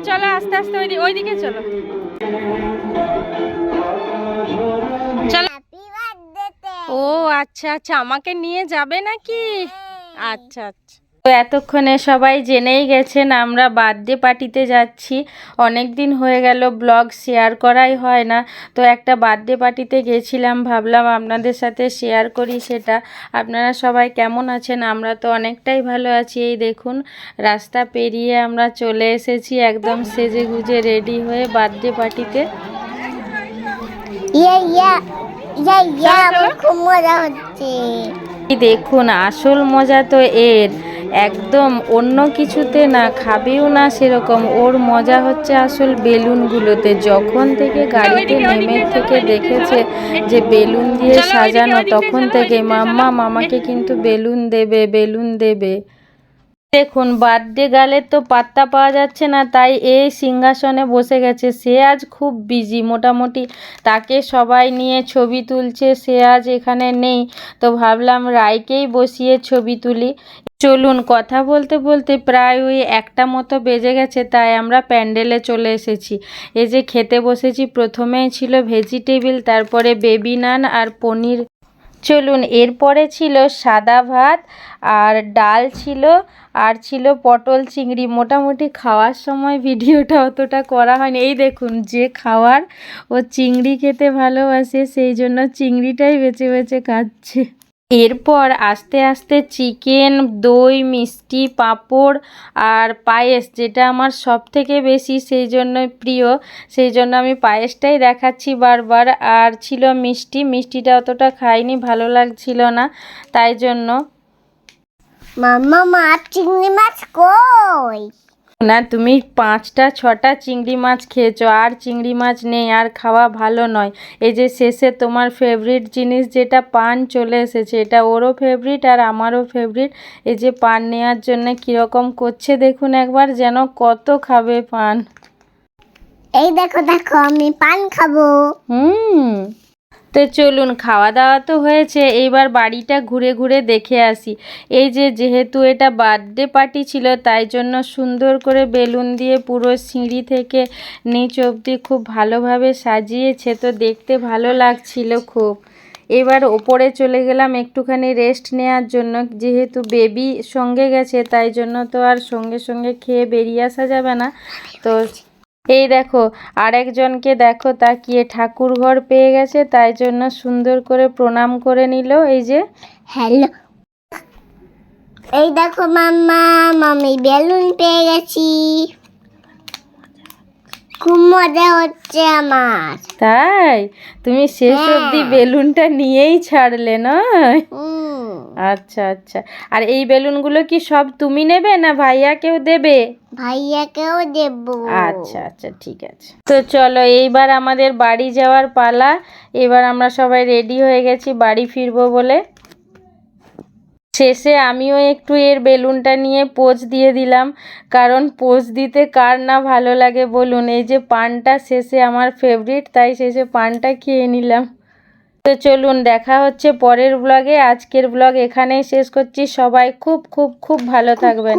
চলো আস্তে আস্তে ওইদিকে চলো চলো। ও আচ্ছা আচ্ছা, আমাকে নিয়ে যাবে নাকি? আচ্ছা আচ্ছা। তো এতক্ষণে সবাই জেনেই গেছেন আমরা বার্থডে পার্টিতে যাচ্ছি। অনেক দিন হয়ে গেল ব্লগ শেয়ার করাই হয় না, তো একটা বার্থডে পার্টিতে গেছিলাম, ভাবলাম আপনাদের সাথে শেয়ার করি সেটা। আপনারা সবাই কেমন আছেন? আমরা তো অনেকটাই ভালো আছি। এই দেখুন রাস্তা পেরিয়ে আমরা চলে এসেছি একদম সেজে গুজে রেডি হয়ে বার্থডে পার্টিতে। খুব মজা হচ্ছে। দেখুন আসল মজা তো এর, একদম অন্য কিছুতে না, খাবেও না সেরকম। ওর মজা হচ্ছে আসল বেলুনগুলোতে। যখন থেকে গাড়িতে নেমে থেকে দেখেছে যে বেলুন দিয়ে সাজানো, তখন থেকে মাম্মা মামাকে কিন্তু বেলুন দেবে বেলুন দেবে। দেখুন বার্থডে গার্লের তো পাত্তা পাওয়া যাচ্ছে না, তাই এই সিংহাসনে বসে গেছে। সে আজ খুব বিজি, মোটামুটি তাকে সবাই নিয়ে ছবি তুলছে, সে আজ এখানে নেই। তো ভাবলাম রাইকেই বসিয়ে ছবি তুলি। চলুন, কথা বলতে বলতে প্রায় ওই 1টা মতো বেজে গেছে, তাই আমরা প্যান্ডেলে চলে এসেছি। এই যে খেতে বসেছি, প্রথমেই ছিল ভেজিটেবিল, তারপরে বেবি নান আর পনির। চলুন, এরপরে ছিল সাদা ভাত আর ডাল ছিল, আর ছিল পটল চিংড়ি। মোটামুটি খাওয়ার সময় ভিডিওটা অতটা করা হয়নি। এই দেখুন, যে খাওয়ার ও চিংড়ি খেতে ভালোবাসে, সেই জন্য চিংড়িটাই বেছে বেছে খাচ্ছে। এরপর আস্তে আস্তে চিকেন, দই, মিষ্টি, পাঁপড় আর পায়েস, যেটা আমার সব থেকে বেশি সেই জন্যই প্রিয়, সেই জন্য আমি পায়েসটাই দেখাচ্ছি বারবার। আর ছিল মিষ্টি, মিষ্টিটা অতটা খাইনি, ভালো লাগছিল না, তাই জন্য। মাম্মা মাছ চিংড়ি মাছ কই? না, তুমি 5টা 6টা চিংড়ি মাছ খেয়েছো, আর চিংড়ি মাছ নেই, আর খাওয়া ভালো নয়। এই যে শেষে তোমার ফেভারিট জিনিস যেটা পান চলে এসেছে, এটা ওরও ফেভারিট আর আমারও ফেভারিট। এই যে পান নেওয়ার জন্য কীরকম করছে দেখুন একবার, যেন কত খাবে পান। এই দেখো দেখো, আমি পান খাবো। তো চলুন, খাওয়া দাওয়া তো হয়েছে, এইবার বাড়িটা ঘুরে ঘুরে দেখে আসি। এই যে যেহেতু এটা বার্থডে পার্টি ছিল, তাই জন্য সুন্দর করে বেলুন দিয়ে পুরো সিঁড়ি থেকে নিচ অবধি খুব ভালোভাবে সাজিয়েছে, তো দেখতে ভালো লাগছিল খুব। এবার ওপরে চলে গেলাম একটুখানি রেস্ট নেওয়ার জন্য, যেহেতু বেবি সঙ্গে গেছে, তাই জন্য তো আর সঙ্গে সঙ্গে খেয়ে বেরিয়ে আসা যাবে না। তো এই দেখো আরেকজনকে দেখো তাকিয়ে, ঠাকুর ঘর পেয়ে গেছে, তাই জন্য সুন্দর করে প্রণাম করে নিল। এই যে হ্যালো, এই দেখো মাম্মা, আমি বেলুন পেয়ে গেছি। খুব মজা হচ্ছে আমার। তাই তুমি শেষ অবধি বেলুনটা নিয়েই ছাড়লে নয়? আচ্ছা আচ্ছা। আর এই বেলুনগুলো কি সব তুমি নেবে না ভাইয়াকেও দেবে? ভাইয়াকেও দেব। আচ্ছা আচ্ছা, ঠিক আছে। তো চলো, এইবার আমাদের বাড়ি যাওয়ার পালা। এবার আমরা সবাই রেডি হয়ে গেছি বাড়ি ফিরবো বলে। শেষে আমিও একটু এর বেলুনটা নিয়ে পোজ দিয়ে দিলাম, কারণ পোজ দিতে কার না ভালো লাগে বলুন। এই যে পানটা শেষে আমার ফেভারিট, তাই শেষে পানটা খেয়ে নিলাম। তো চলুন, দেখা হচ্ছে পরের ব্লগে। আজকের ব্লগ এখানেই শেষ করছি। সবাই খুব খুব খুব ভালো থাকবেন।